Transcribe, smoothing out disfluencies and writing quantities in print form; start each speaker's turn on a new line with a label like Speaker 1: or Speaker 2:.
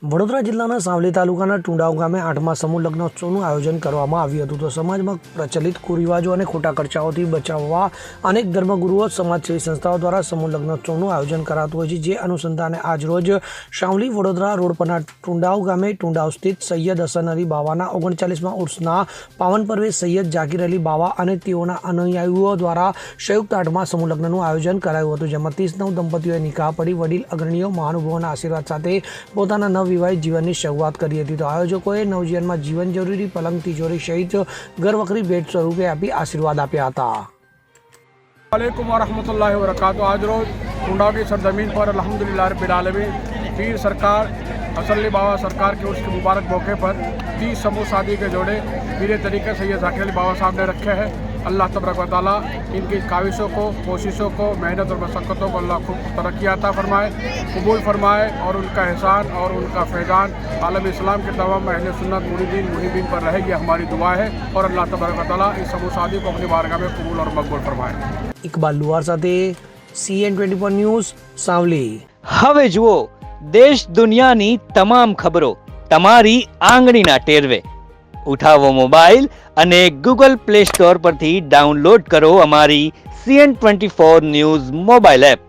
Speaker 1: વડોદરા જિલ્લાના સાવલી તાલુકાના ટુંડાવ ગામે 8મા સમૂહ લગ્નોત્સવનું આયોજન કરવામાં આવ્યું હતું. તો સમાજમાં પ્રચલિત કુરિવાજો અને ખોટા ખર્ચાઓથી બચાવવા અનેક ધર્મગુરુઓ સમાજસેવી સંસ્થાઓ દ્વારા સમૂહ લગ્નોત્સવનું આયોજન કરાતું હોય છે. જે અનુસંધાને આજરોજ સાવલી વડોદરા રોડ પરના ટુંડાવ ગામે ટુંડાવ સ્થિત સૈયદ હસન અલી બાવાના 39મા ઉર્સના પાવન પર્વે સૈયદ જાકીર અલી બાવા અને તેઓના અનુયાયીઓ દ્વારા સંયુક્ત 8મા સમૂહ લગ્નનું આયોજન કરાયું હતું. જેમાં 39 દંપતીઓએ નિકાહ પડી વડીલ અગ્રણીઓ મહાનુભાવોના આશીર્વાદ સાથે પોતાના વિવાહિત જીવનની શરૂઆત કરી હતી. તો આયોજકોએ નવજીવનમાં જીવન જરૂરી પલંગ તિજોરી સહિત ઘરવખરી ભેટ સ્વરૂપે આપી આશીર્વાદ આપ્યા હતા.
Speaker 2: वालेकुम वरहमतुल्लाहि वबरकातुहू। आज रोज़ टुंडाव की सरजमीन पर अल्हम्दुलिल्लाह रब्बिल आलमीन पीर सरकार हसन अली बाबा सरकार के उसके मुबारक मौके पर 30 समूह शादी के जोड़े पीर तरीके सैयद जाकिर अली बाबा साहब ने रखे हैं। अल्लाह तबारक व तआला इनकी काविशों को, कोशिशों को, मेहनत और मशक्क़तों को अल्लाह खूब तरक्की अता फरमाए, कबूल फरमाए और उनका एहसान और उनका फैज़ान आलम इस्लाम के तमाम अहले सुन्नत मुरीदीन पर रहेगी, हमारी दुआ है। और अल्लाह तबारक व तआला इस समूह शादी को अपनी बारगाह में कबूल और मकबूल फरमाए।
Speaker 1: ઇકબાલ લુહાર સાથે CN24 ન્યૂઝ સાવલી।
Speaker 3: હવે જુઓ દેશ દુનિયાની તમામ ખબરો તમારી આંગળીના ટેરવે। ઉઠાવો મોબાઈલ અને ગૂગલ પ્લે સ્ટોર પરથી ડાઉનલોડ કરો અમારી CN24 ન્યૂઝ મોબાઈલ એપ।